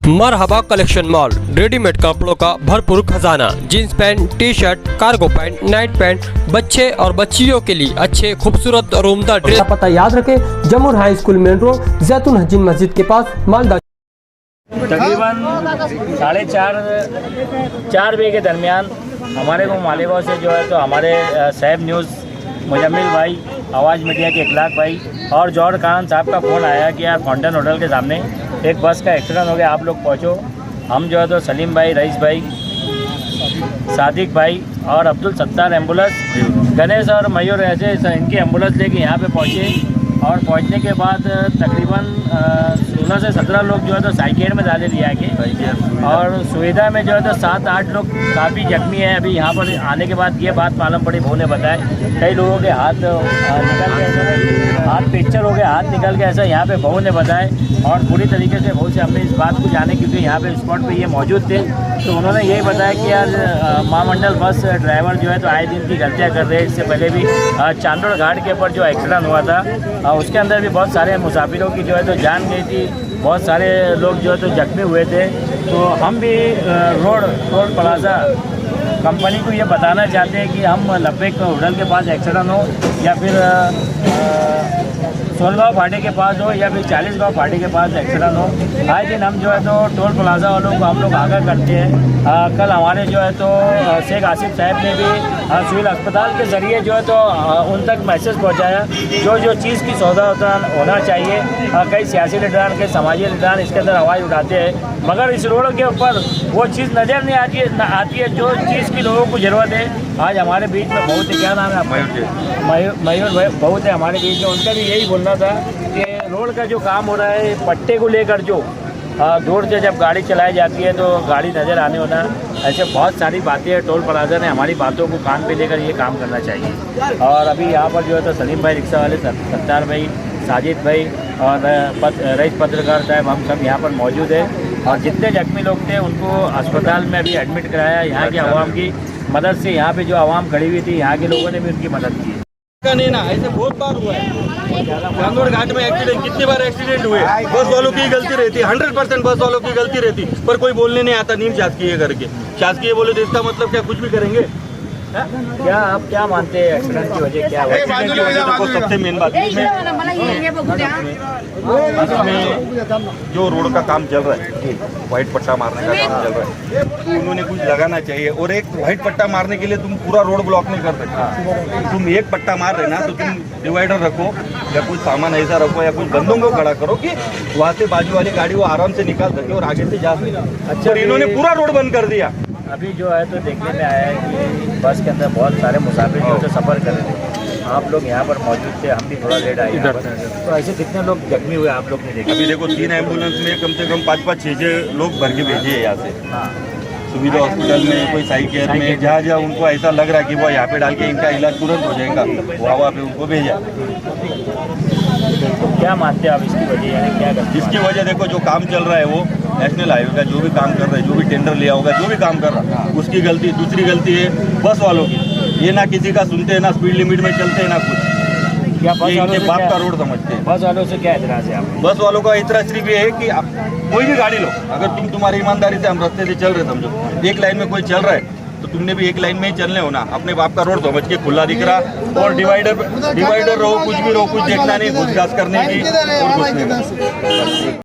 मरहबा collection mall, readymade कपड़ों का भरपूर खजाना, jeans pant, T shirt, cargo pant, night pant, बच्चे और बच्चियों के लिए अच्छे खूबसूरत और उम्दा ड्रेस। पता याद रखें, जमुर हाई स्कूल मेन रोड, जैतून हजीन मस्जिद के पास, मालदा। तकरीबन 4:30 बजे के दरमियान हमारे को मालेगांव से जो है तो हमारे साहब न्यूज़ मुजम्मिल भाई, आवाज़ मीडिया के इखलाक भाई और जौहर खान साहब का फ़ोन आया कि यार फाउंटेन होटल के सामने एक बस का एक्सीडेंट हो गया, आप लोग पहुँचो। हम जो है तो सलीम भाई, रईस भाई, सादिक भाई और अब्दुल सत्तार एम्बुलेंस, गणेश और मयूर ऐसे इनकी एम्बुलेंस लेके यहाँ पे पहुँचे और पहुँचने के बाद तकरीबन 16 से 17 लोग जो है तो साइकेल में डाले लिया के और सुविधा में जो है तो 7-8 लोग काफ़ी जख्मी हैं। अभी यहाँ पर आने के बाद ये बात मालूम पड़ी, बहू ने बताया कई लोगों के हाथ निकल गए, हाथ पिक्चर हो गए, हाथ निकल गए, ऐसा यहाँ पे बहू ने बताया। और पूरी तरीके से बहू से हमने इस बात को जाने, क्योंकि यहाँ पे स्पॉट पे ये मौजूद थे, तो उन्होंने यही बताया कि यार महामंडल बस ड्राइवर जो है तो आए दिन की गलतियाँ कर रहे हैं। इससे पहले भी चांदोड़ घाट के ऊपर जो एक्सीडेंट हुआ था उसके अंदर भी बहुत सारे मुसाफिरों की जो है तो जान गई थी, बहुत सारे लोग जो है तो जख्मी हुए थे। तो हम भी टोल प्लाजा कंपनी को ये बताना चाहते हैं कि हम लब्बैक होटल के पास एक्सीडेंट हो या फिर सोलगांव फाटे के पास हो या फिर 40 गाँव फाटे के पास एक्सीडेंट हो, आए दिन हम जो है तो टोल प्लाजा वालों को हम लोग आगाह करते हैं। कल हमारे जो है तो शेख आसिफ साहब ने भी सिविल अस्पताल के ज़रिए जो है तो उन तक मैसेज पहुंचाया, जो चीज़ की सौदा होना चाहिए। कई सियासी लीडरान, कई समाजी लीडरान इसके अंदर आवाज़ उठाते हैं, मगर इस रोड के ऊपर वो चीज़ नज़र नहीं आती है जो चीज़ की लोगों को ज़रूरत है। आज हमारे बीच में बहुत ही, क्या नाम है आपका? मयूर भाई बहुत है हमारे बीच में। उनका भी यही बोलना था कि रोड का जो काम हो रहा है, पट्टे को लेकर जो दूर से जब गाड़ी चलाई जाती है तो गाड़ी नज़र आने होना, ऐसे बहुत सारी बातें हैं। टोल प्लाजा ने हमारी बातों को कान पे लेकर ये काम करना चाहिए। और अभी यहाँ पर जो है तो सलीम भाई रिक्शा वाले, सत्तार भाई, साजिद भाई और रईस पत्रकार साहब, हम सब यहाँ पर मौजूद है। और जितने जख्मी लोग थे उनको अस्पताल में अभी एडमिट कराया। यहाँ की आवाम की मदद से, यहाँ पे जो आवाम खड़ी हुई थी, यहाँ के लोगों ने भी उनकी मदद की। नहीं ना, ऐसे बहुत बार हुआ है। चांदोड़ घाट में एक्सीडेंट, कितनी बार एक्सीडेंट हुए, बस वालों की गलती रहती है, 100% बस वालों की गलती रहती, पर कोई बोलने नहीं आता नीम शासकीय करके। शासकीय बोले तो इसका मतलब क्या, कुछ भी करेंगे? क्या आप क्या मानते हैं एक्सीडेंट की वजह क्या है? एक्सीडेंट की वजह देखो, सबसे मेन बात इसमें जो रोड का काम चल रहा है, व्हाइट पट्टा मारने का काम चल रहा है, उन्होंने कुछ लगाना चाहिए। और एक व्हाइट पट्टा मारने के लिए तुम पूरा रोड ब्लॉक नहीं कर सकते। तुम एक पट्टा मार रहे ना, तो तुम डिवाइडर रखो या कुछ सामान ऐसा रखो या कुछ बंदों को खड़ा करो कि वहाँ से बाजू वाली गाड़ी वो आराम से निकाल सके और आगे से जा सके। अच्छा, इन्होंने पूरा रोड बंद कर दिया। अभी जो है तो देखने में आया है कि बस के अंदर बहुत सारे मुसाफिर जो है सफ़र कर रहे थे, आप लोग यहाँ पर मौजूद थे, हम भी थोड़ा लेट आए यहाँ पर, तो ऐसे कितने लोग जख्मी हुए आप लोग ने देखा? अभी देखो 3 एम्बुलेंस में कम से कम 5-5, 6-6 लोग भर के भेजे हैं यहाँ से। हाँ, सुविधा हॉस्पिटल में, कोई साई केयर में, जहाँ उनको ऐसा लग रहा है कि वो यहाँ पे डाल के इनका इलाज तुरंत हो जाएगा, वहाँ पे उनको भेजा। तो क्या मानते हैं आप इसकी वजह, यानी क्या करते हैं? इसकी वजह देखो, जो काम चल रहा है वो नेशनल हाईवे का जो भी काम कर रहा है, जो भी टेंडर लिया होगा, जो भी काम कर रहा है, उसकी गलती। दूसरी गलती है बस वालों की, ये ना किसी का सुनते हैं, ना स्पीड लिमिट में चलते हैं, ना कुछ। क्या बस वालों बाप का रोड समझते हैं? बस वालों से क्या एतराज़ है आप? बस वालों का एतराज़ सिर्फ ये है कि कोई भी गाड़ी लो, अगर तुम्हारी ईमानदारी से हम रास्ते से चल रहे, समझो एक लाइन में कोई चल रहा है तो तुमने भी एक लाइन में ही चलने हो ना। अपने बाप का रोड समझ के खुला दिख रहा, और डिवाइडर रहो, कुछ भी रहो, कुछ देखना नहीं, घुस घास करने की और कुछ नहीं।